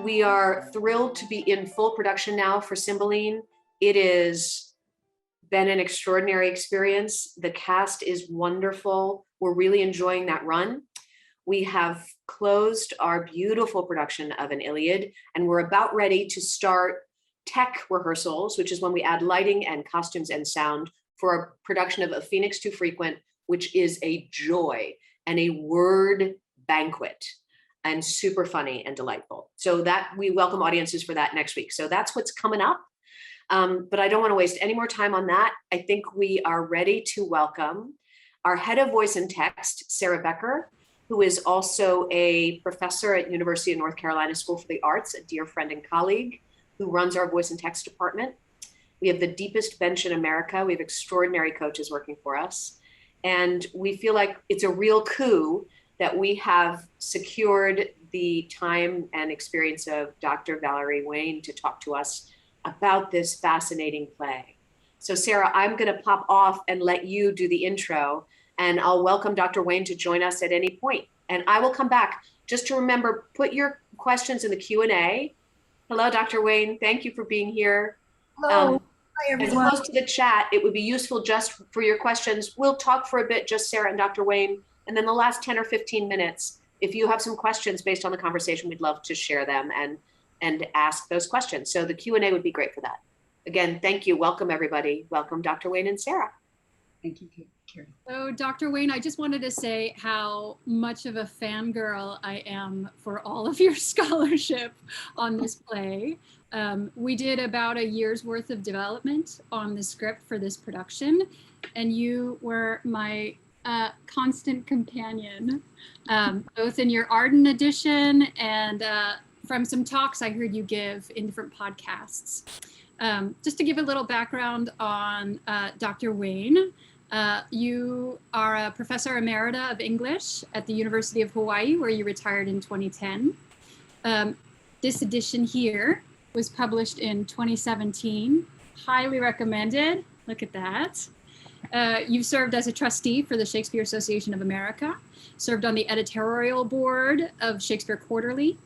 We are thrilled to be in full production now for Cymbeline. It has been an extraordinary experience. The cast is wonderful. We're really enjoying that run. We have closed our beautiful production of an Iliad, and we're about ready to start tech rehearsals, which is when we add lighting and costumes and sound for our production of A Phoenix Too Frequent, which is a joy and a word banquet and super funny and delightful. So that we welcome audiences for that next week. So that's what's coming up. But I don't want to waste any more time on that. I think we are ready to welcome our head of voice and text, Sara Becker, who is also a professor at University of North Carolina School for the Arts, a dear friend and colleague who runs our voice and text department. We have the deepest bench in America. We have extraordinary coaches working for us. And we feel like it's a real coup that we have secured the time and experience of Dr. Valerie Wayne to talk to us about this fascinating play. So Sara, I'm gonna pop off and let you do the intro, and I'll welcome Dr. Wayne to join us at any point. And I will come back. Just to remember, put your questions in the Q&A. Hello, Dr. Wayne, thank you for being here. Hello, hi everyone. As opposed to the chat, it would be useful just for your questions. We'll talk for a bit, just Sara and Dr. Wayne, and then the last 10 or 15 minutes, if you have some questions based on the conversation, we'd love to share them and ask those questions. So the Q&A would be great for that. Again, thank you. Welcome, everybody. Welcome, Dr. Wayne and Sara. Thank you, Karen. So Dr. Wayne, I just wanted to say how much of a fangirl I am for all of your scholarship on this play. We did about a year's worth of development on the script for this production, and you were my constant companion, both in your Arden edition and from some talks I heard you give in different podcasts. Just to give a little background on Dr. Wayne, you are a professor emerita of English at the University of Hawaii, where you retired in 2010. This edition here was published in 2017, highly recommended. Look at that. You've served as a trustee for the Shakespeare Association of America, served on the editorial board of Shakespeare Quarterly.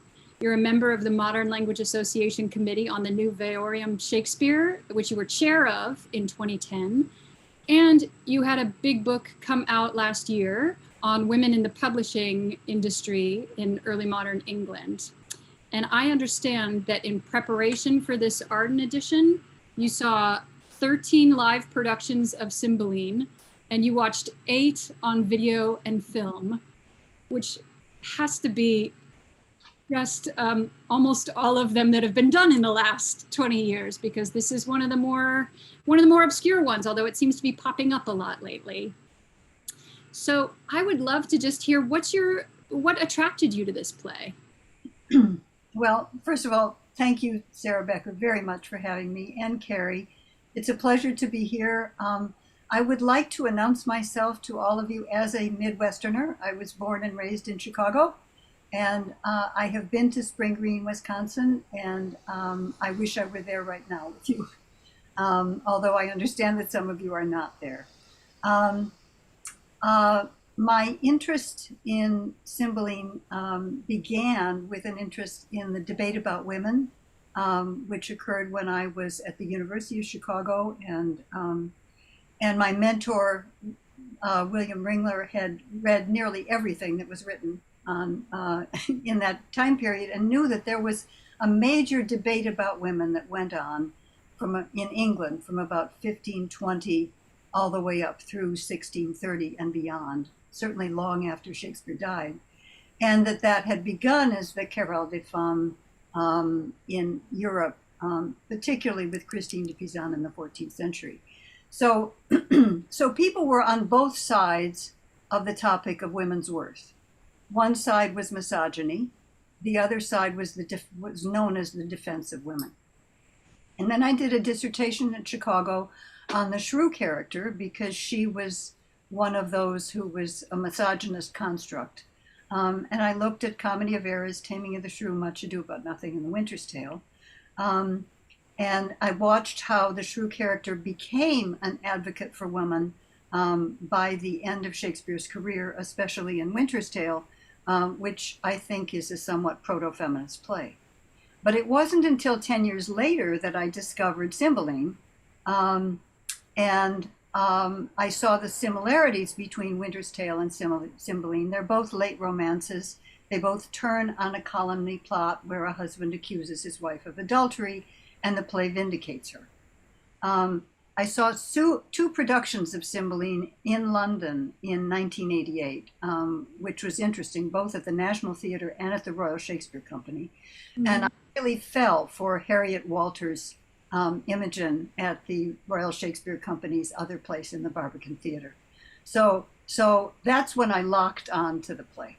You're a member of the Modern Language Association Committee on the New Veorium Shakespeare, which you were chair of in 2010. And you had a big book come out last year on women in the publishing industry in early modern England. And I understand that in preparation for this Arden edition, you saw 13 live productions of Cymbeline, and you watched 8 on video and film, which has to be just almost all of them that have been done in the last 20 years, because this is one of the more obscure ones, although it seems to be popping up a lot lately. So I would love to just hear what attracted you to this play? Well, first of all, thank you, Sara Becker, very much for having me, and Carrie. It's a pleasure to be here. I would like to announce myself to all of you as a Midwesterner. I was born and raised in Chicago, and I have been to Spring Green, Wisconsin, and I wish I were there right now with you, although I understand that some of you are not there. My interest in Cymbeline began with an interest in the debate about women, which occurred when I was at the University of Chicago, and my mentor, William Ringler, had read nearly everything that was written on, in that time period, and knew that there was a major debate about women that went on in England from about 1520 all the way up through 1630 and beyond, certainly long after Shakespeare died, and that had begun as the Querelle des Femmes in Europe, particularly with Christine de Pizan in the 14th century. So, so people were on both sides of the topic of women's worth. One side was misogyny, the other side was known as the defense of women. And then I did a dissertation at Chicago on the shrew character, because she was one of those who was a misogynist construct. And I looked at Comedy of Errors, Taming of the Shrew, Much Ado About Nothing, and The Winter's Tale. And I watched how the shrew character became an advocate for women by the end of Shakespeare's career, especially in Winter's Tale, which I think is a somewhat proto-feminist play. But it wasn't until 10 years later that I discovered Cymbeline. And I saw the similarities between Winter's Tale and Cymbeline. They're both late romances. They both turn on a calumny plot where a husband accuses his wife of adultery and the play vindicates her. I saw two productions of Cymbeline in London in 1988, which was interesting, both at the National Theatre and at the Royal Shakespeare Company. Mm-hmm. And I really fell for Harriet Walter's Imogen at the Royal Shakespeare Company's other place in the Barbican Theatre. So that's when I locked on to the play.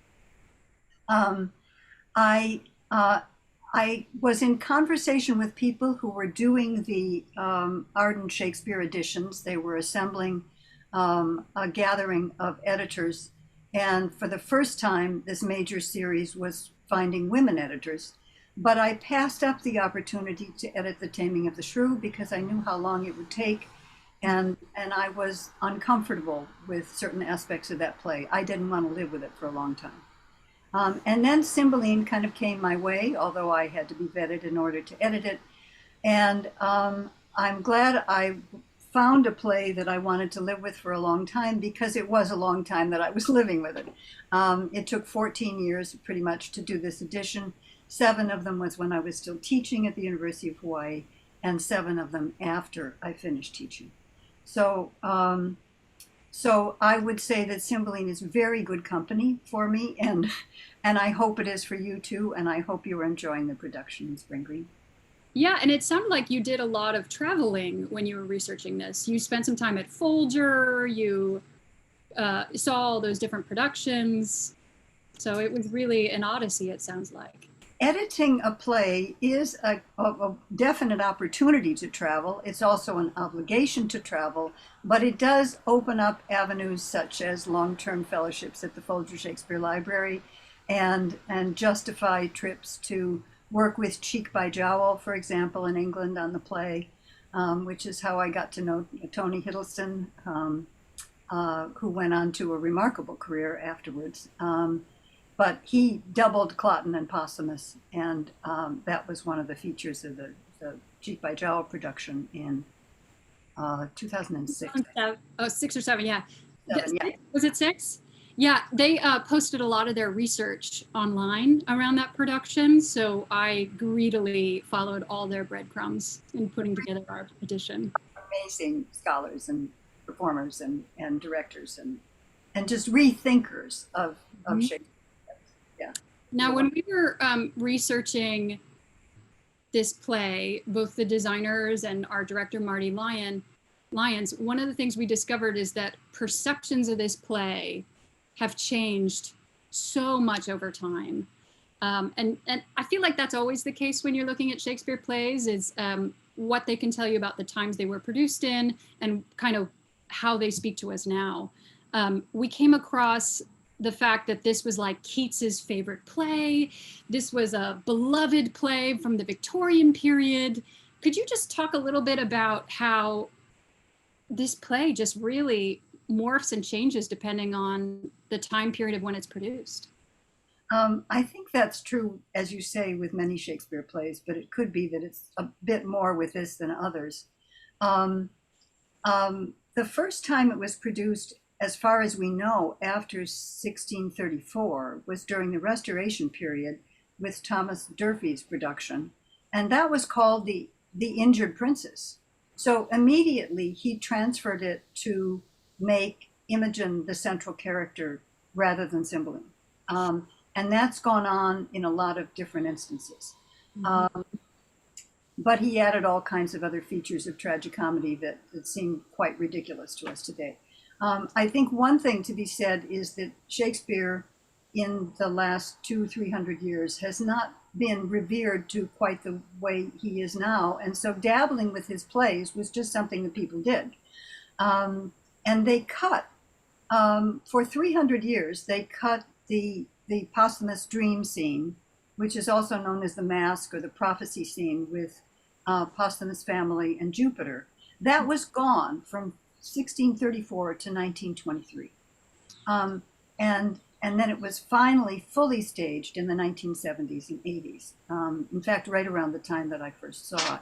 I was in conversation with people who were doing the Arden Shakespeare editions. They were assembling a gathering of editors. And for the first time, this major series was finding women editors. But I passed up the opportunity to edit The Taming of the Shrew because I knew how long it would take. And I was uncomfortable with certain aspects of that play. I didn't want to live with it for a long time. And then Cymbeline kind of came my way, although I had to be vetted in order to edit it. And I'm glad I found a play that I wanted to live with for a long time, because it was a long time that I was living with it. It took 14 years pretty much to do this edition. 7 of them was when I was still teaching at the University of Hawaii, and 7 of them after I finished teaching. So I would say that Cymbeline is very good company for me, and I hope it is for you too, and I hope you are enjoying the production in Spring Green. Yeah, and it sounded like you did a lot of traveling when you were researching this. You spent some time at Folger, you saw all those different productions, so it was really an odyssey, it sounds like. Editing a play is a definite opportunity to travel. It's also an obligation to travel, but it does open up avenues such as long-term fellowships at the Folger Shakespeare Library, and justify trips to work with Cheek by Jowl, for example, in England on the play, which is how I got to know Tony Hiddleston, who went on to a remarkable career afterwards. But he doubled Cloten and Posthumus, and that was one of the features of the Cheek by Jowl production in 2006. 6 or 7, yeah. 7, yeah. Was it 6? Yeah, they posted a lot of their research online around that production, so I greedily followed all their breadcrumbs in putting together our edition. Amazing scholars and performers and directors and just rethinkers of Shakespeare. Yeah. Now, when we were researching this play, both the designers and our director, Marty Lyons, one of the things we discovered is that perceptions of this play have changed so much over time. And I feel like that's always the case when you're looking at Shakespeare plays, is what they can tell you about the times they were produced in and kind of how they speak to us now. We came across the fact that this was like Keats's favorite play. This was a beloved play from the Victorian period. Could you just talk a little bit about how this play just really morphs and changes depending on the time period of when it's produced? I think that's true, as you say, with many Shakespeare plays, but it could be that it's a bit more with this than others. The first time it was produced, as far as we know, after 1634, was during the Restoration period with Thomas Durfee's production, and that was called the Injured Princess. So immediately he transferred it to make Imogen the central character rather than Cymbeline. And that's gone on in a lot of different instances. Mm-hmm. But he added all kinds of other features of tragicomedy that seem quite ridiculous to us today. I think one thing to be said is that Shakespeare in the last 200-300 years has not been revered to quite the way he is now. And so dabbling with his plays was just something that people did. And they cut, for 300 years, they cut the posthumous dream scene, which is also known as the Mask or the prophecy scene with Posthumus' family and Jupiter. That was gone from 1634 to 1923. And and then it was finally fully staged in the 1970s and 80s. In fact, right around the time that I first saw it.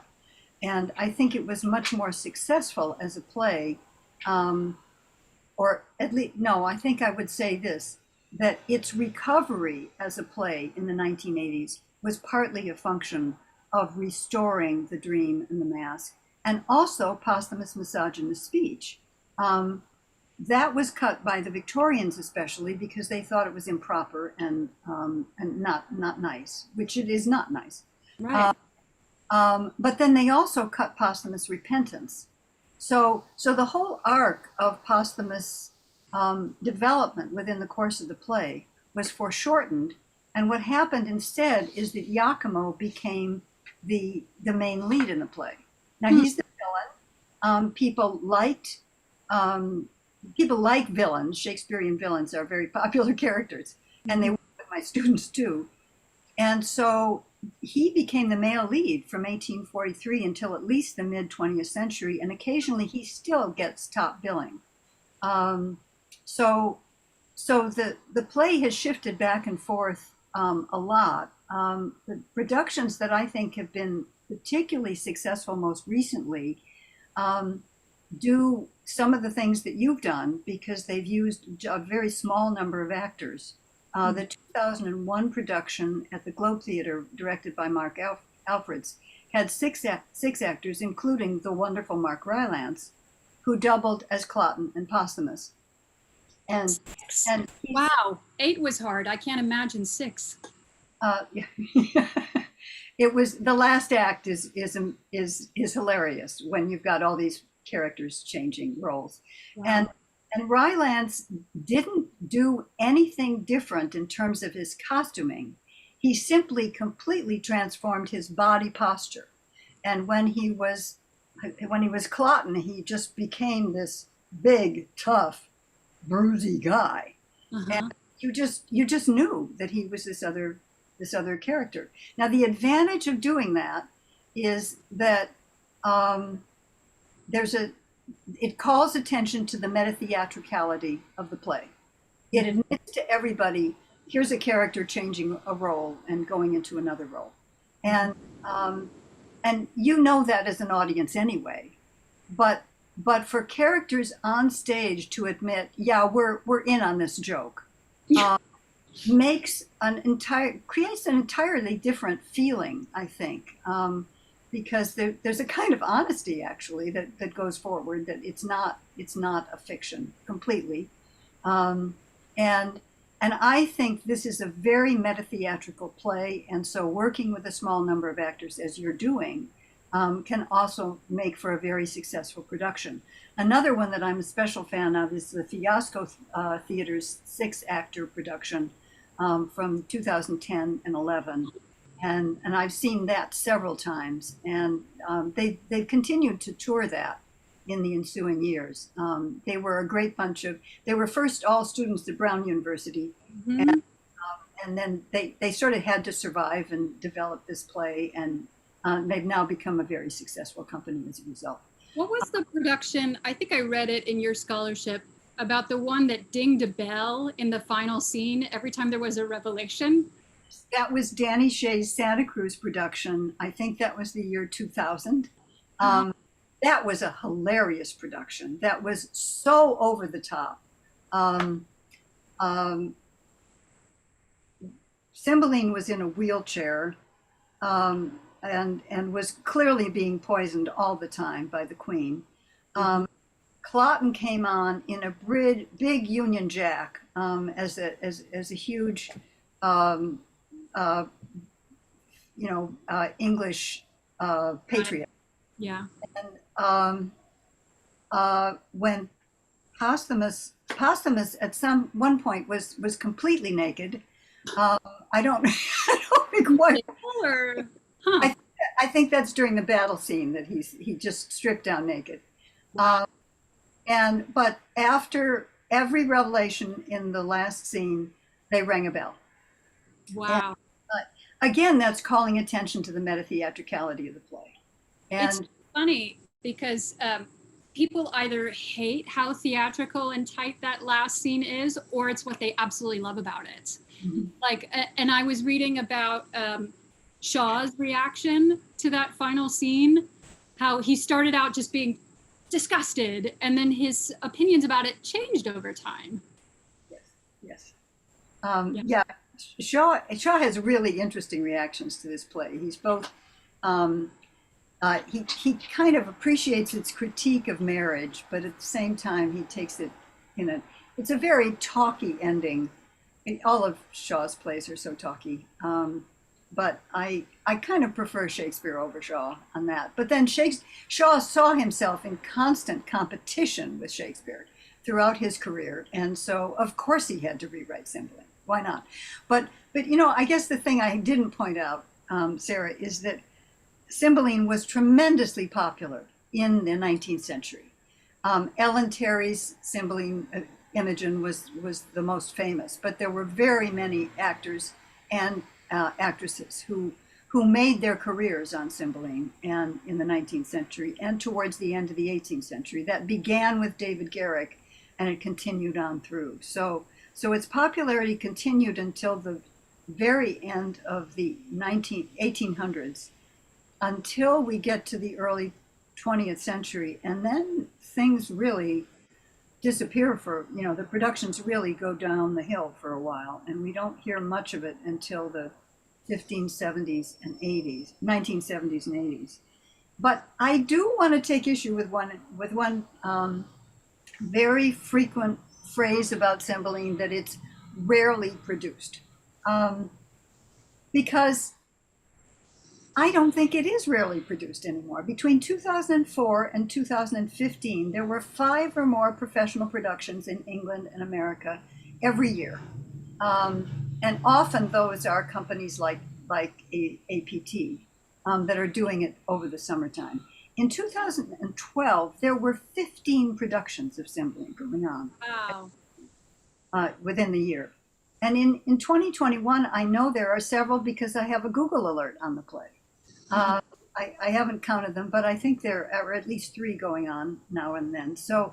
And I think it was much more successful as a play, or at least, no, I think I would say this, that its recovery as a play in the 1980s was partly a function of restoring the dream and the mask, and also posthumous misogynist speech. That was cut by the Victorians especially because they thought it was improper and not nice, which it is not nice. Right. But then they also cut posthumous repentance. So the whole arc of posthumous development within the course of the play was foreshortened. And what happened instead is that Iachimo became the main lead in the play. Now he's the villain. People like villains. Shakespearean villains are very popular characters, and they work with my students too. And so he became the male lead from 1843 until at least the mid 20th century, and occasionally he still gets top billing. So the play has shifted back and forth a lot. The productions that I think have been particularly successful most recently do some of the things that you've done because they've used a very small number of actors. The 2001 production at the Globe Theatre, directed by Mark Alfreds, had six actors, including the wonderful Mark Rylance, who doubled as Cloten and Posthumus. And Wow, 8 was hard. I can't imagine 6. Yeah. It was, the last act is hilarious when you've got all these characters changing roles. Wow. And Rylance didn't do anything different in terms of his costuming. He simply completely transformed his body posture. And when he was Cloten, he just became this big, tough, bruisey guy. And you just knew that he was this other character. Now the advantage of doing that is that it calls attention to the meta-theatricality of the play. It admits to everybody, here's a character changing a role and going into another role. And you know that as an audience anyway. But for characters on stage to admit, yeah, we're in on this joke, creates an entirely different feeling, I think. Because there's a kind of honesty actually that goes forward, that it's not a fiction completely, and I think this is a very meta-theatrical play, and so working with a small number of actors as you're doing can also make for a very successful production. Another one that I'm a special fan of is the Fiasco Theater's 6-actor production from 2010 and 11. And I've seen that several times, and they've continued to tour that in the ensuing years. They were a great bunch they were first all students at Brown University, and then they sort of had to survive and develop this play, and they've now become a very successful company as a result. What was the production? I think I read it in your scholarship about the one that dinged a bell in the final scene every time there was a revelation. That was Danny Shea's Santa Cruz production. I think that was the year 2000. That was a hilarious production. That was so over the top. Cymbeline was in a wheelchair and was clearly being poisoned all the time by the Queen. Cloten came on in a big Union Jack as a huge English patriot. Yeah. And when Posthumus at one point was completely naked. I don't think quite. I think that's during the battle scene that he just stripped down naked. But after every revelation in the last scene, they rang a bell. Wow. And, again, that's calling attention to the meta-theatricality of the play. And it's funny because people either hate how theatrical and tight that last scene is, or it's what they absolutely love about it. Mhm. Like, and I was reading about Shaw's reaction to that final scene, how he started out just being disgusted, and then his opinions about it changed over time. Yes. Yeah. Yeah, Shaw has really interesting reactions to this play. He's both um, he kind of appreciates its critique of marriage, but at the same time he takes it in a it's a very talky ending. All of Shaw's plays are so talky, but I kind of prefer Shakespeare over Shaw on that. But then Shaw saw himself in constant competition with Shakespeare throughout his career, and so of course he had to rewrite Cymbeline. Why not? But you know, I guess the thing I didn't point out, Sarah, is that Cymbeline was tremendously popular in the 19th century. Ellen Terry's Cymbeline, Imogen, was the most famous, but there were very many actors and actresses who made their careers on Cymbeline and in the 19th century and towards the end of the 18th century. That began with David Garrick and it continued on through. So its popularity continued until the very end of the 1800s, until we get to the early 20th century, and then things really disappear for, you know, the productions really go down the hill for a while, and we don't hear much of it until the 1570s and 80s, 1970s and 80s. But I do want to take issue with one very frequent phrase about Cymbeline, that it's rarely produced. Because I don't think it is rarely produced anymore. Between 2004 and 2015, there were 5 or more professional productions in England and America every year. And often those are companies like APT that are doing it over the summertime. In 2012, there were 15 productions of Cymbeline going on. Wow. Within the year. And in 2021, I know there are several because I have a Google alert on the play. I haven't counted them, but I think there are at least 3 going on now and then. So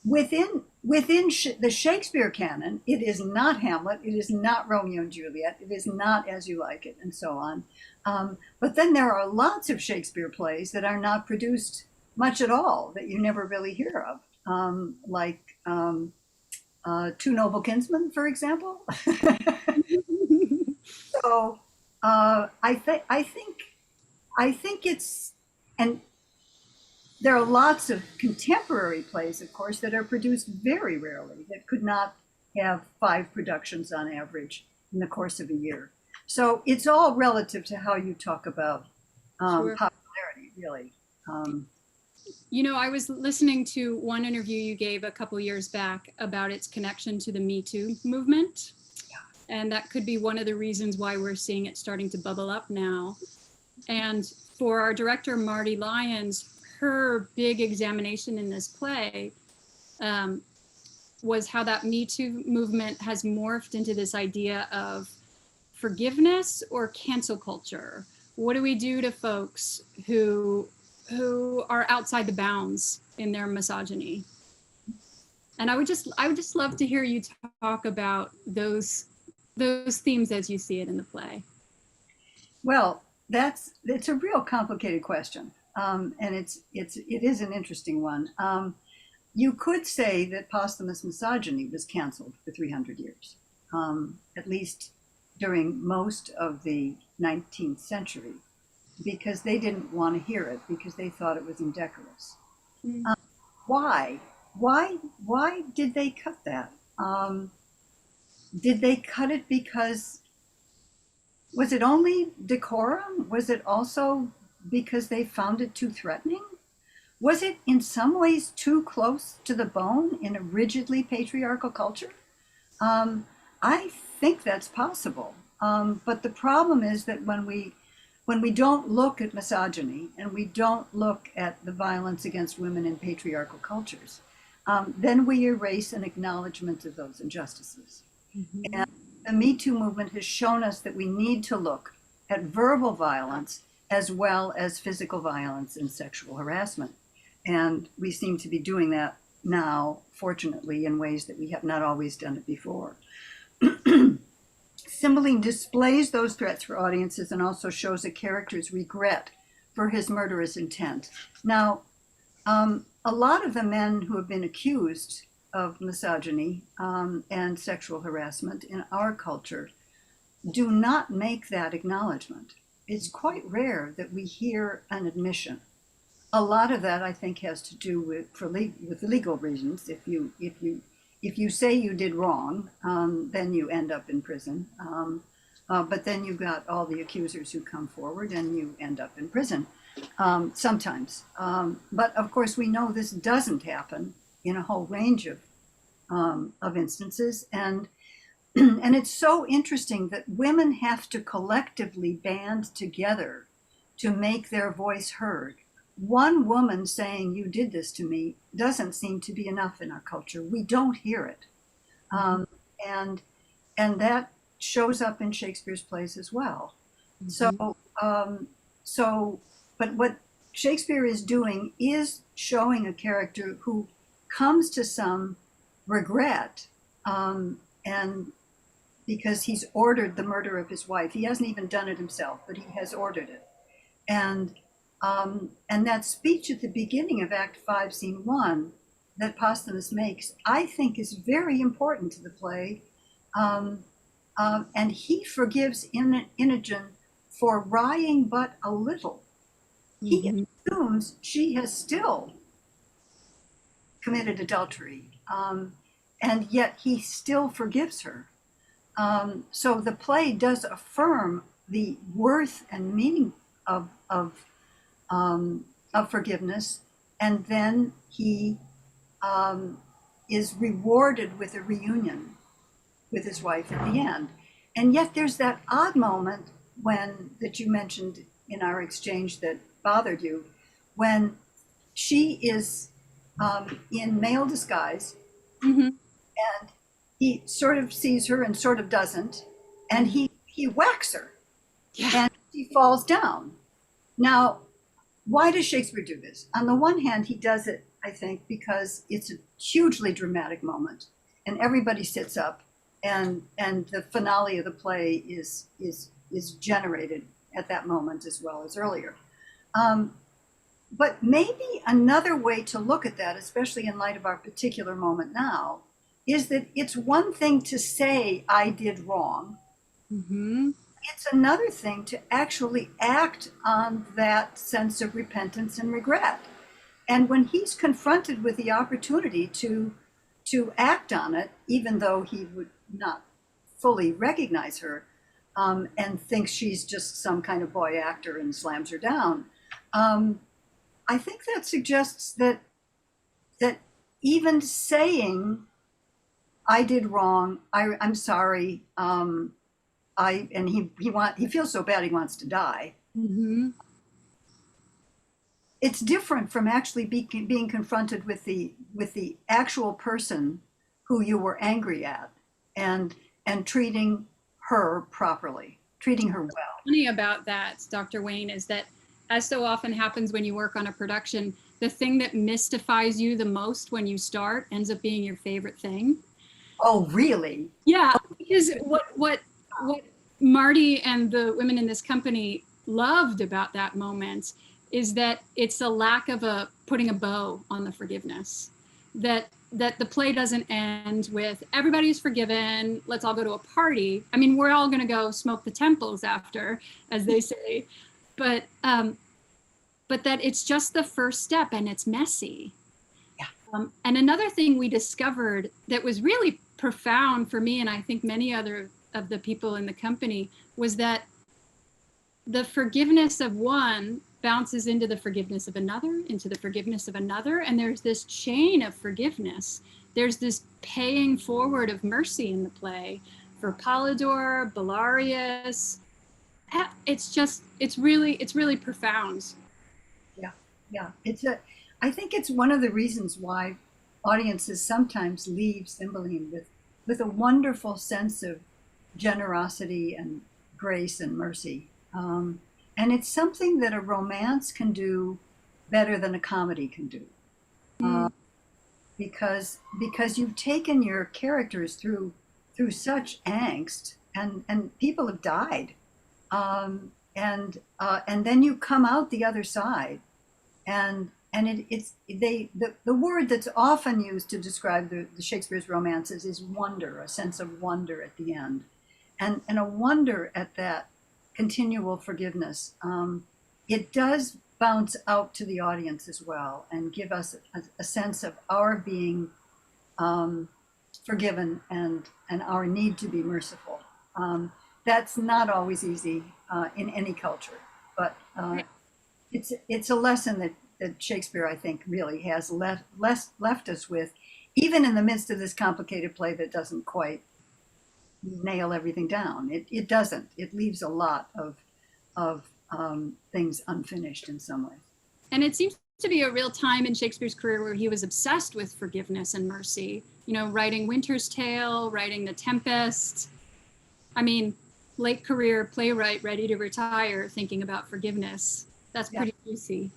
within the Shakespeare canon, it is not Hamlet, it is not Romeo and Juliet, it is not As You Like It, and so on. But then there are lots of Shakespeare plays that are not produced much at all, that you never really hear of, like Two Noble Kinsmen, for example. So I think it's, and there are lots of contemporary plays, of course, that are produced very rarely, that could not have 5 productions on average in the course of a year. So it's all relative to how you talk about Sure. popularity, really. You know, I was listening to one interview you gave a couple years back about its connection to the Me Too movement. And that could be one of the reasons why we're seeing it starting to bubble up now. And for our director, Marty Lyons, her big examination in this play was how that Me Too movement has morphed into this idea of forgiveness or cancel culture. What do we do to folks who are outside the bounds in their misogyny? And I would just love to hear you talk about those themes as you see it in the play. Well, it's a real complicated question, and it is an interesting one. You could say that posthumous misogyny was canceled for 300 years, at least during most of the 19th century, because they didn't want to hear it, because they thought it was indecorous. Mm. Why? Why did they cut that? Did they cut it because, was it only decorum? Was it also because they found it too threatening? Was it in some ways too close to the bone in a rigidly patriarchal culture? I think that's possible. But the problem is that when we don't look at misogyny and we don't look at the violence against women in patriarchal cultures, then we erase an acknowledgement of those injustices. Mm-hmm. And the Me Too movement has shown us that we need to look at verbal violence as well as physical violence and sexual harassment. And we seem to be doing that now, fortunately, in ways that we have not always done it before. Cymbeline displays those threats for audiences and also shows a character's regret for his murderous intent. Now, a lot of the men who have been accused of misogyny and sexual harassment in our culture do not make that acknowledgement. It's quite rare that we hear an admission. A lot of that, I think, has to do with legal reasons. If you say you did wrong, then you end up in prison. But then you've got all the accusers who come forward, and you end up in prison sometimes. But of course, we know this doesn't happen in a whole range of instances, and it's so interesting that women have to collectively band together to make their voice heard. One woman saying, "You did this to me," doesn't seem to be enough in our culture. We don't hear it. And that shows up in Shakespeare's plays as well. But what Shakespeare is doing is showing a character who comes to some regret, and because he's ordered the murder of his wife. He hasn't even done it himself, but he has ordered it. And that speech at the beginning of Act 5, Scene 1 that Posthumus makes, I think is very important to the play. And he forgives Imogen for wrying but a little. He assumes she has still committed adultery, and yet he still forgives her. So the play does affirm the worth and meaning of forgiveness, and then he is rewarded with a reunion with his wife at the end. And yet there's that odd moment that you mentioned in our exchange that bothered you, when she is in male disguise, and he sort of sees her and sort of doesn't, and he whacks her, and she falls down. Now, why does Shakespeare do this? On the one hand, he does it, I think, because it's a hugely dramatic moment, and everybody sits up, and the finale of the play is generated at that moment as well as earlier. But maybe another way to look at that, especially in light of our particular moment now, is that it's one thing to say, "I did wrong." It's another thing to actually act on that sense of repentance and regret. And when he's confronted with the opportunity to act on it, even though he would not fully recognize her, and thinks she's just some kind of boy actor and slams her down, I think that suggests that even saying, "I did wrong, I'm sorry," and he feels so bad he wants to die. It's different from actually being confronted with the actual person who you were angry at, and treating her properly, treating her well. Funny about that, Dr. Wayne, is that, as so often happens when you work on a production, the thing that mystifies you the most when you start ends up being your favorite thing. Oh, really? Yeah, because what Marty and the women in this company loved about that moment is that it's a lack of putting a bow on the forgiveness. That the play doesn't end with "everybody's forgiven, let's all go to a party." I mean, we're all going to go smoke the temples after, as they say, but that it's just the first step, and it's messy. Yeah. And another thing we discovered that was really profound for me, and I think many other of the people in the company, was that the forgiveness of one bounces into the forgiveness of another, into the forgiveness of another, and there's this chain of forgiveness. There's this paying forward of mercy in the play for Polydor, Belarius. It's really profound. Yeah. I think it's one of the reasons why audiences sometimes leave Cymbeline with a wonderful sense of generosity and grace and mercy. And it's something that a romance can do better than a comedy can do. uh, because you've taken your characters through such angst, and people have died, and then you come out the other side, and the word that's often used to describe the Shakespeare's romances is wonder, a sense of wonder at the end, and a wonder at that continual forgiveness. It does bounce out to the audience as well and give us a sense of our being forgiven, and our need to be merciful. That's not always easy in any culture, but it's a lesson that Shakespeare, I think, really has left us with, even in the midst of this complicated play that doesn't quite nail everything down. It doesn't. It leaves a lot of things unfinished in some ways. And it seems to be a real time in Shakespeare's career where he was obsessed with forgiveness and mercy. You know, writing Winter's Tale, writing The Tempest. I mean, late career playwright ready to retire, thinking about forgiveness. That's pretty juicy.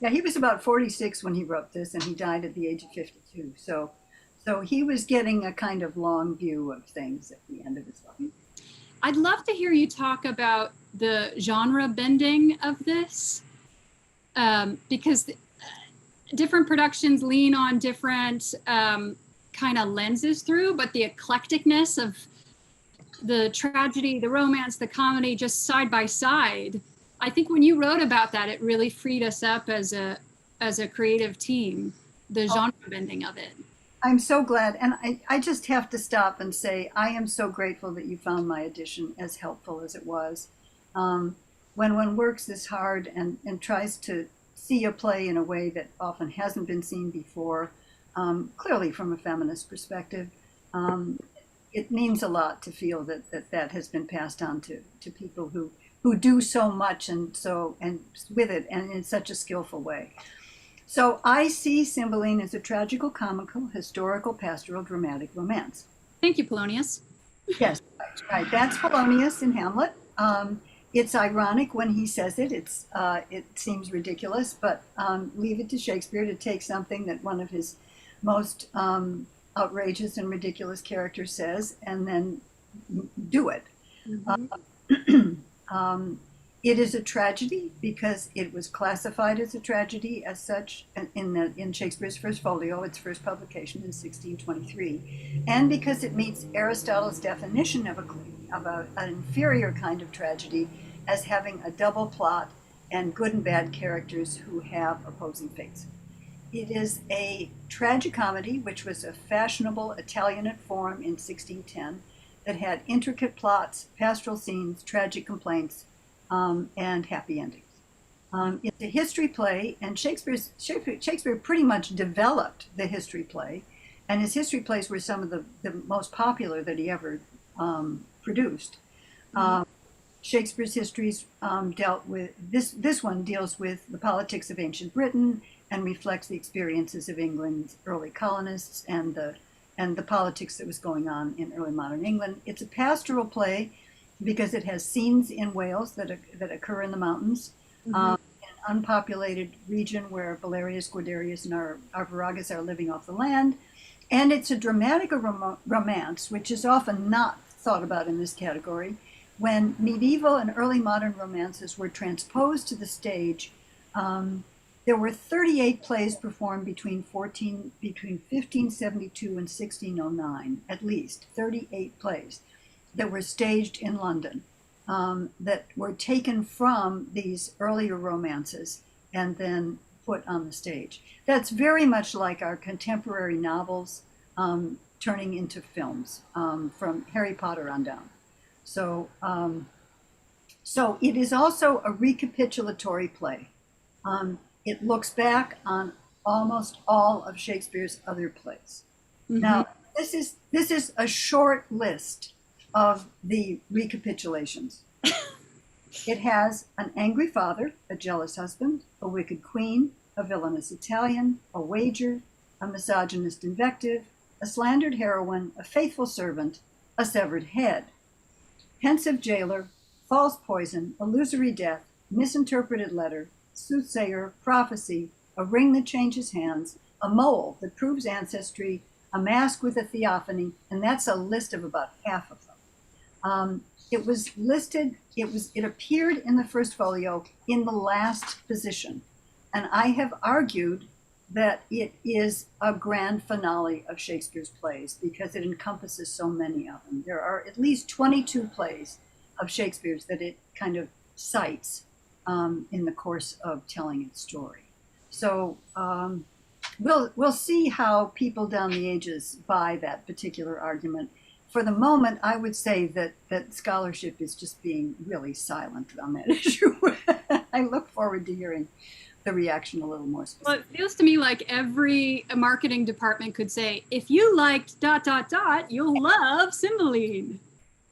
Yeah, he was about 46 when he wrote this, and he died at the age of 52. So he was getting a kind of long view of things at the end of his life. I'd love to hear you talk about the genre bending of this, because different productions lean on different kind of lenses through, but the eclecticness of the tragedy, the romance, the comedy, just side by side. I think when you wrote about that, it really freed us up as a creative team, the genre bending of it. I'm so glad. And I just have to stop and say, I am so grateful that you found my edition as helpful as it was. When one works this hard and tries to see a play in a way that often hasn't been seen before, clearly from a feminist perspective, it means a lot to feel that has been passed on to people who do so much and with it and in such a skillful way. So I see Cymbeline as a tragical, comical, historical, pastoral, dramatic romance. Thank you, Polonius. Yes, right. That's Polonius in Hamlet. It's ironic when he says it. It seems ridiculous, but leave it to Shakespeare to take something that one of his most outrageous and ridiculous characters says and then do it. It is a tragedy because it was classified as a tragedy as such in Shakespeare's first folio, its first publication in 1623, and because it meets Aristotle's definition of an inferior kind of tragedy as having a double plot and good and bad characters who have opposing fates. It is a tragicomedy, which was a fashionable Italianate form in 1610 that had intricate plots, pastoral scenes, tragic complaints, and happy endings. It's a history play, and Shakespeare pretty much developed the history play, and his history plays were some of the most popular that he ever produced. Shakespeare's histories dealt with, this one deals with the politics of ancient Britain and reflects the experiences of England's early colonists and the politics that was going on in early modern England. It's a pastoral play because it has scenes in Wales that occur in the mountains, an unpopulated region where Valerius, Guiderius, and Arviragus are living off the land. And it's a dramatic romance, which is often not thought about in this category. When medieval and early modern romances were transposed to the stage, there were 38 plays performed between 1572 and 1609, at least 38 plays that were staged in London, that were taken from these earlier romances and then put on the stage. That's very much like our contemporary novels turning into films, from Harry Potter on down. So it is also a recapitulatory play. It looks back on almost all of Shakespeare's other plays. Now, this is a short list of the recapitulations. It has an angry father, a jealous husband, a wicked queen, a villainous Italian, a wager, a misogynist invective, a slandered heroine, a faithful servant, a severed head, pensive jailer, false poison, illusory death, misinterpreted letter, soothsayer, prophecy, a ring that changes hands, a mole that proves ancestry, a mask with a theophany, and that's a list of about half of them. It was listed, it appeared in the first folio in the last position. And I have argued that it is a grand finale of Shakespeare's plays because it encompasses so many of them. There are at least 22 plays of Shakespeare's that it kind of cites in the course of telling its story. So we'll see how people down the ages buy that particular argument. For the moment, I would say that scholarship is just being really silent on that issue. I look forward to hearing the reaction a little more specific. Well, it feels to me like every marketing department could say, if you liked ... you'll love Cymbeline.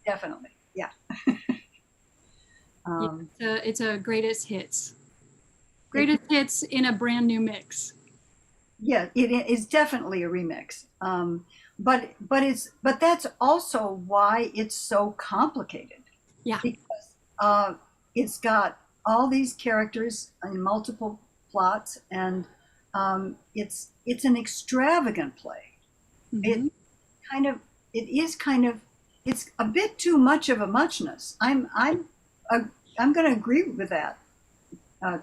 Definitely, yeah. It's a greatest hits. Greatest hits in a brand new mix. Yeah, it is definitely a remix. But that's also why it's so complicated. Yeah. Because it's got all these characters in multiple plots, and it's an extravagant play. Mm-hmm. It's a bit too much of a muchness. I'm going to agree with that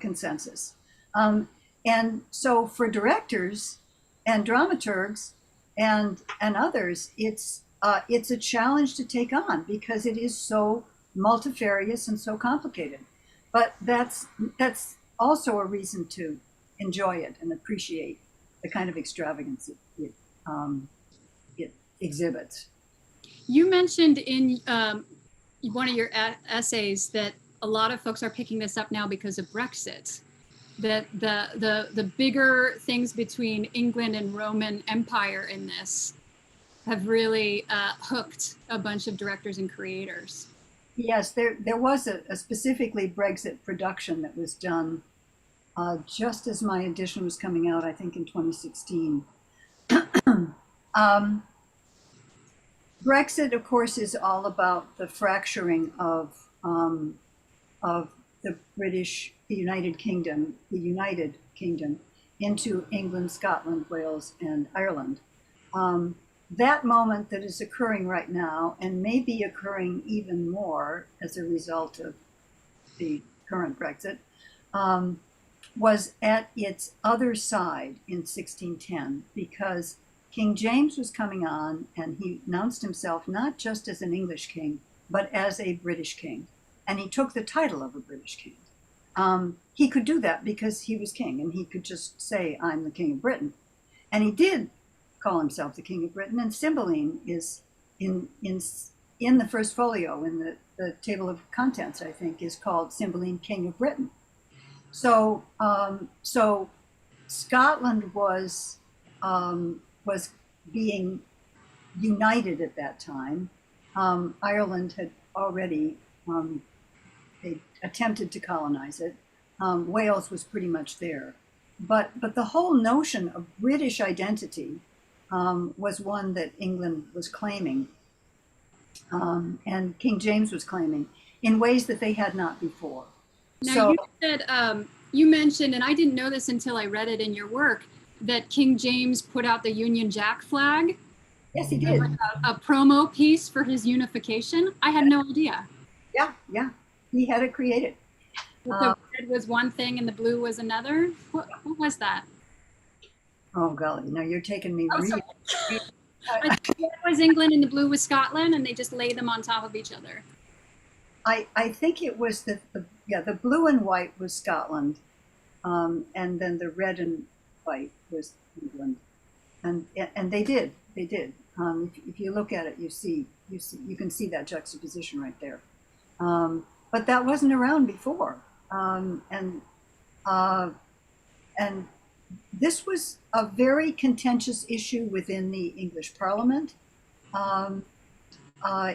consensus. And so for directors and dramaturgs and others, it's a challenge to take on because it is so multifarious and so complicated. But that's also a reason to enjoy it and appreciate the kind of extravagance it exhibits. You mentioned in one of your essays that a lot of folks are picking this up now because of Brexit. That the bigger things between England and Roman Empire in this have really hooked a bunch of directors and creators. Yes, there was a specifically Brexit production that was done just as my edition was coming out, I think in 2016. Brexit, of course, is all about the fracturing of the United Kingdom into England, Scotland, Wales, and Ireland. That moment that is occurring right now, and may be occurring even more as a result of the current Brexit, was at its other side in 1610 because King James was coming on, and he announced himself not just as an English king, but as a British king. And he took the title of a British king. He could do that because he was king, and he could just say, I'm the King of Britain. And he did call himself the King of Britain, and Cymbeline is in the first folio, in the table of contents, I think, is called Cymbeline, King of Britain. So Scotland was being united at that time. Ireland had already they attempted to colonize it. Wales was pretty much there. But the whole notion of British identity was one that England was claiming, and King James was claiming in ways that they had not before. Now, so, you said, you mentioned, and I didn't know this until I read it in your work, that King James put out the Union Jack flag. yes, he did. Like a promo piece for his unification. I had no idea. Yeah, he had it created. The red was one thing and the blue was another. What was that? Oh golly, no, you're taking me. Sorry. The red was England and the blue was Scotland, and they just lay them on top of each other. I think it was the blue and white was Scotland, and then the red and white was England, and they did. If you look at it, you can see that juxtaposition right there. But that wasn't around before, and this was a very contentious issue within the English Parliament.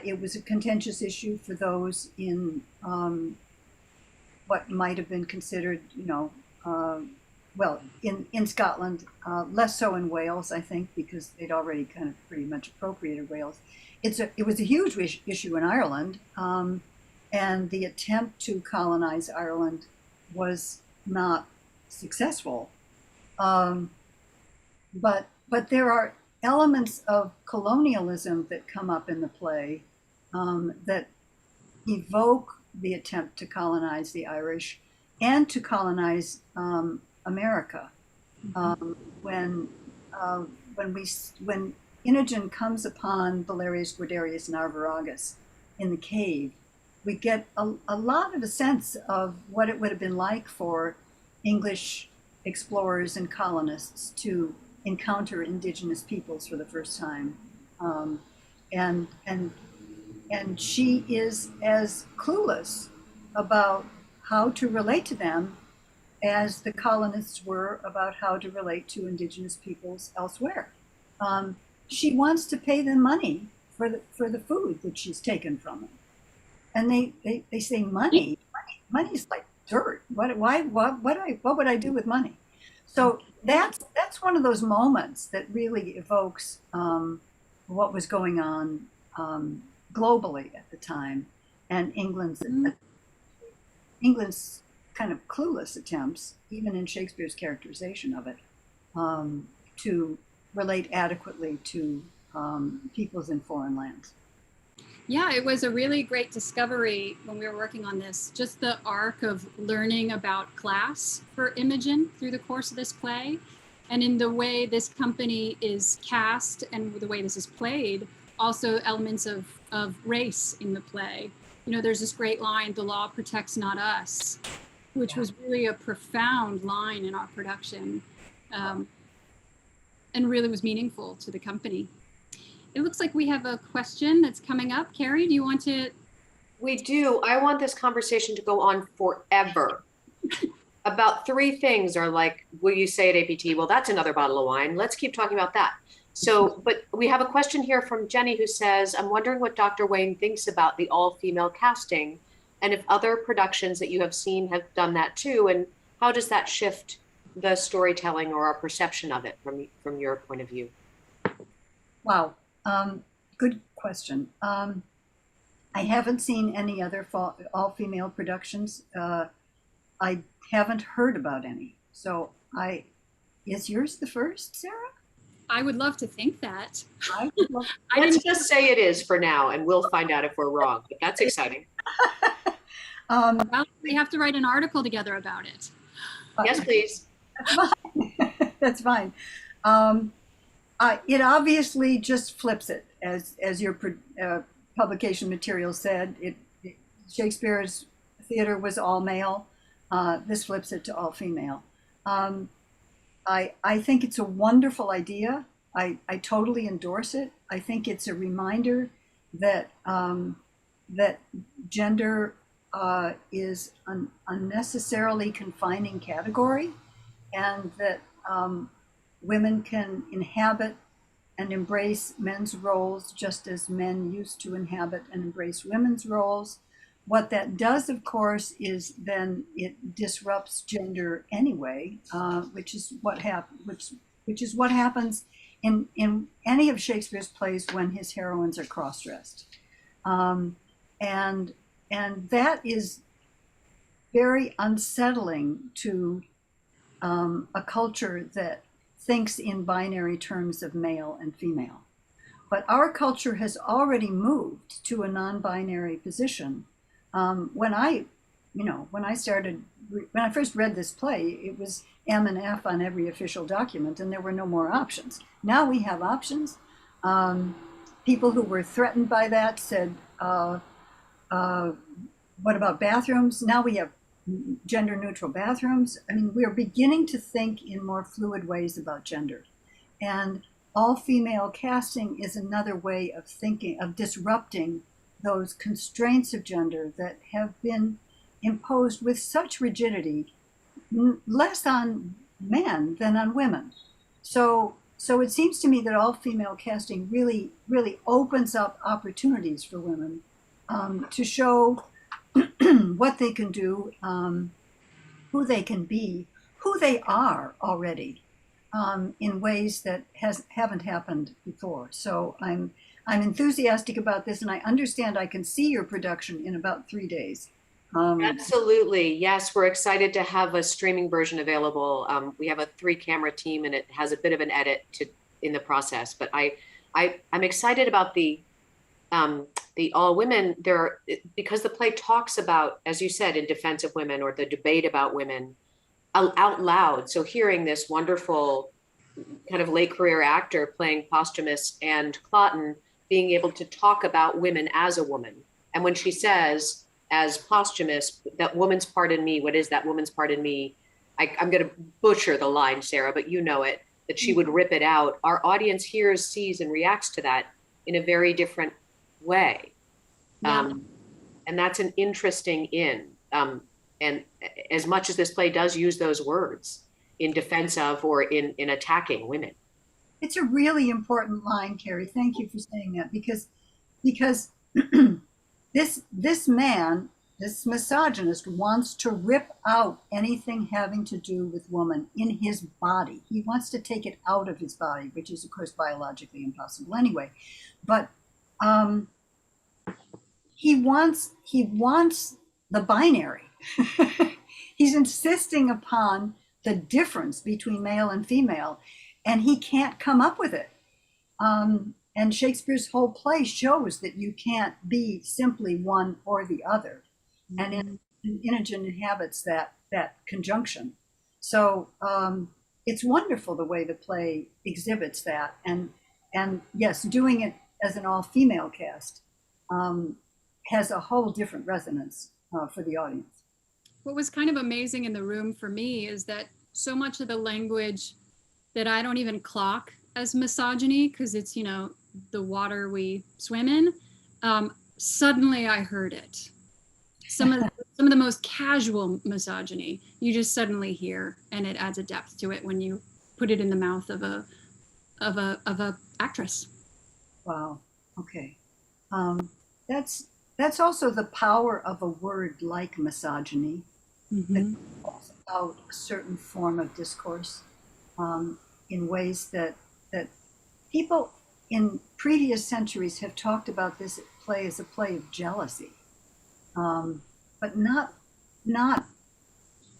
It was a contentious issue for those in what might have been considered, in Scotland, less so in Wales, I think, because they'd already kind of pretty much appropriated Wales. It was a huge issue in Ireland, and the attempt to colonize Ireland was not successful. but there are elements of colonialism that come up in the play that evoke the attempt to colonize the Irish and to colonize America. When when Imogen comes upon Valerius Guiderius and Arviragus in the cave, we get a lot of a sense of what it would have been like for English explorers and colonists to encounter indigenous peoples for the first time. And, and, and she is as clueless about how to relate to them as the colonists were about how to relate to indigenous peoples elsewhere. She wants to pay them money for the food that she's taken from them. And they say money is like dirt. What would I do with money? So that's one of those moments that really evokes what was going on globally at the time, and England's kind of clueless attempts, even in Shakespeare's characterization of it, to relate adequately to peoples in foreign lands. Yeah, it was a really great discovery when we were working on this, just the arc of learning about class for Imogen through the course of this play. And in the way this company is cast and the way this is played, also elements of race in the play. You know, there's this great line, "The law protects not us," which was really a profound line in our production, and really was meaningful to the company. It looks like we have a question that's coming up. Carrie, do you want to? We do. I want this conversation to go on forever. About three things are like, will you say at APT, well, that's another bottle of wine. Let's keep talking about that. So, but we have a question here from Jenny who says, I'm wondering what Dr. Wayne thinks about the all-female casting and if other productions that you have seen have done that too, and how does that shift the storytelling or our perception of it from your point of view? Wow. Good question. I haven't seen any other all-female productions. I haven't heard about any. So is yours the first, Sarah? I would love to think that. Let's just say it is for now, and we'll find out if we're wrong, but that's exciting. Well, we have to write an article together about it. Yes, please. That's fine. It obviously just flips it, as your publication material said. Shakespeare's theater was all male. This flips it to all female. I think it's a wonderful idea. I totally endorse it. I think it's a reminder that that gender is an unnecessarily confining category, and that women can inhabit and embrace men's roles just as men used to inhabit and embrace women's roles. What that does, of course, is then it disrupts gender anyway, which is what happens in any of Shakespeare's plays when his heroines are cross-dressed, and that is very unsettling to a culture that thinks in binary terms of male and female. But our culture has already moved to a non-binary position. When I first read this play, it was M and F on every official document, and there were no more options. Now we have options. People who were threatened by that said, what about bathrooms? Now we have gender neutral bathrooms. I mean, we are beginning to think in more fluid ways about gender. And all female casting is another way of thinking, of disrupting those constraints of gender that have been imposed with such rigidity, less on men than on women. So it seems to me that all female casting really opens up opportunities for women to show what they can do, who they can be, who they are already, in ways that haven't happened before. So I'm enthusiastic about this, and I understand I can see your production in about 3 days. Absolutely. Yes, we're excited to have a streaming version available. We have a 3-camera team and it has a bit of an edit to in the process, but I'm excited about the all women there because the play talks about, as you said, in defense of women or the debate about women out loud. So hearing this wonderful kind of late career actor playing Posthumus and Cloten being able to talk about women as a woman. And when she says, as Posthumus, that woman's part in me, what is that woman's part in me? I'm going to butcher the line, Sara, but you know it, that she would rip it out. Our audience hears, sees, and reacts to that in a very different way. Yeah. And that's an interesting and as much as this play does use those words in defense of or in attacking women. It's a really important line, Carrie. Thank you for saying that because this man, this misogynist, wants to rip out anything having to do with woman in his body. He wants to take it out of his body, which is of course biologically impossible anyway. But he wants the binary. He's insisting upon the difference between male and female, and he can't come up with it. And Shakespeare's whole play shows that you can't be simply one or the other. And Imogen inhabits that conjunction. So it's wonderful the way the play exhibits that. And yes, doing it as an all-female cast has a whole different resonance for the audience. What was kind of amazing in the room for me is that so much of the language that I don't even clock as misogyny, because it's, the water we swim in, suddenly I heard it. Some of the most casual misogyny you just suddenly hear, and it adds a depth to it when you put it in the mouth of a actress. Wow. Okay. That's also the power of a word like misogyny. That calls out a certain form of discourse in ways that people in previous centuries have talked about this play as a play of jealousy, but not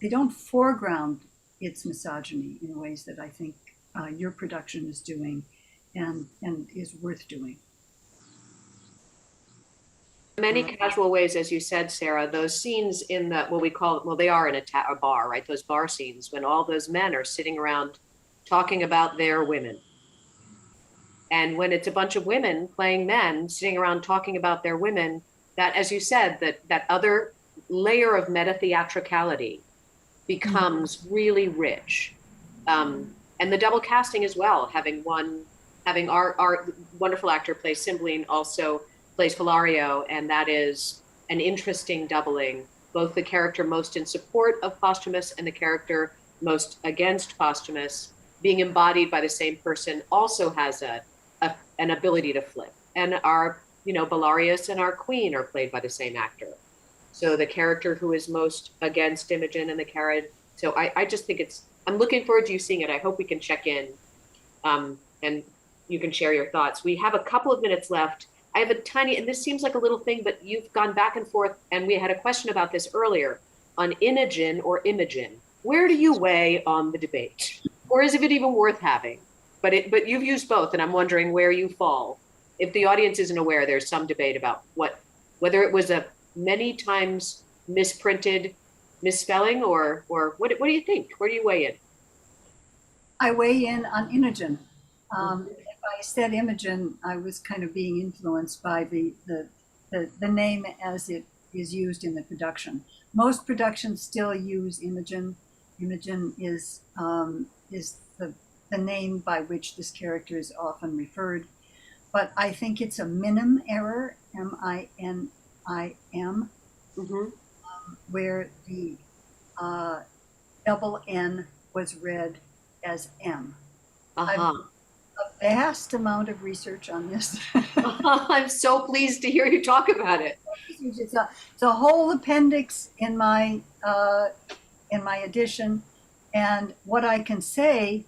they don't foreground its misogyny in ways that I think your production is doing and is worth doing. Many casual ways, as you said, Sara, those scenes in what we call, well, they are in a bar, right? Those bar scenes when all those men are sitting around talking about their women. And when it's a bunch of women playing men sitting around talking about their women, that, as you said, that other layer of meta theatricality becomes really rich. And the double casting as well, having our wonderful actor play Cymbeline also plays Hilario, and that is an interesting doubling, both the character most in support of Posthumus and the character most against Posthumus being embodied by the same person also has an ability to flip. And our, Belarius and our queen are played by the same actor. So the character who is most against Imogen and the character. So I just think I'm looking forward to you seeing it. I hope we can check in and you can share your thoughts. We have a couple of minutes left. I have and this seems like a little thing, but you've gone back and forth, and we had a question about this earlier on Imogen or Imogen. Where do you weigh on the debate? Or is it even worth having? But you've used both, and I'm wondering where you fall. If the audience isn't aware, there's some debate about whether it was a many times misprinted misspelling or what do you think? Where do you weigh in? I weigh in on Imogen. If I said Imogen, I was kind of being influenced by the name as it is used in the production. Most productions still use Imogen. Imogen is the name by which this character is often referred. But I think it's a minim error, M-I-N-I-M, where the double N was read as M. I've done a vast amount of research on this. I'm so pleased to hear you talk about it. It's a whole appendix in my edition, and what I can say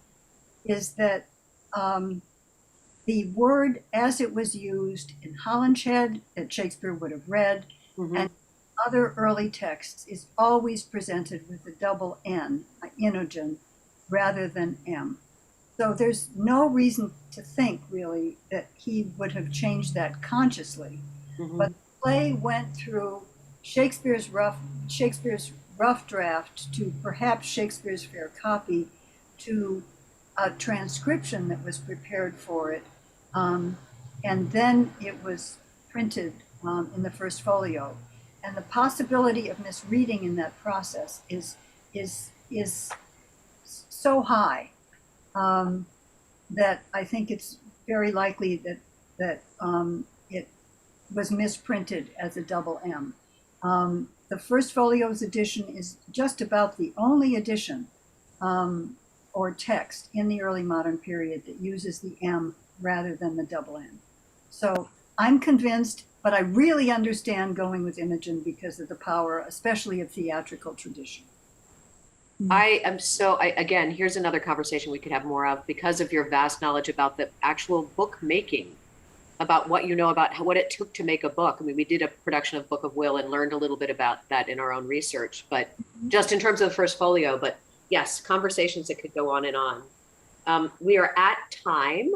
is that the word as it was used in Holinshed that Shakespeare would have read, and other early texts is always presented with a double N, inogen, rather than M. So there's no reason to think really that he would have changed that consciously. Mhm. But the play went through Shakespeare's rough draft to perhaps Shakespeare's fair copy to a transcription that was prepared for it. And then it was printed in the first folio. And the possibility of misreading in that process is so high that I think it's very likely that it was misprinted as a double M. The first folio's edition is just about the only edition or text in the early modern period that uses the M rather than the double N. So I'm convinced, but I really understand going with Imogen because of the power, especially of theatrical tradition. I am again, here's another conversation we could have more of because of your vast knowledge about the actual book making, about what you know about what it took to make a book. I mean, we did a production of Book of Will and learned a little bit about that in our own research, but just in terms of the first folio. But yes, conversations that could go on and on. We are at time.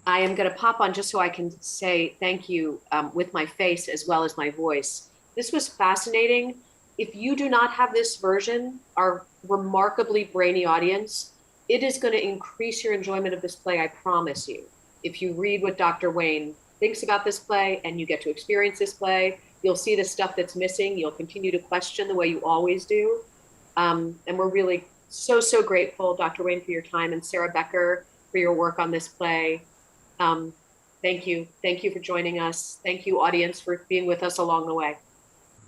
I am going to pop on just so I can say thank you with my face as well as my voice. This was fascinating. If you do not have this version, our remarkably brainy audience, it is going to increase your enjoyment of this play, I promise you. If you read what Dr. Wayne thinks about this play and you get to experience this play, you'll see the stuff that's missing. You'll continue to question the way you always do. And we're really so grateful, Dr. Wayne, for your time, and Sara Becker for your work on this play. Thank you. Thank you for joining us. Thank you, audience, for being with us along the way.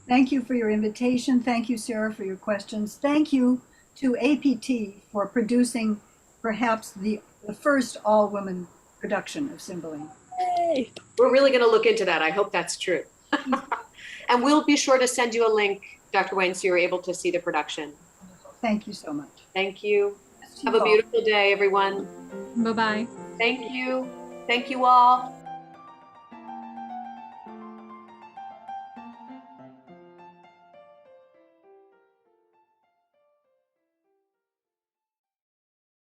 Thank you for your invitation. Thank you, Sara, for your questions. Thank you to APT for producing perhaps the first all-women production of Cymbeline. Yay. We're really going to look into that. I hope that's true. And we'll be sure to send you a link, Dr. Wayne, so you're able to see the production. Thank you so much. Thank you. Have a beautiful day, everyone. Bye-bye. Thank you. Thank you all.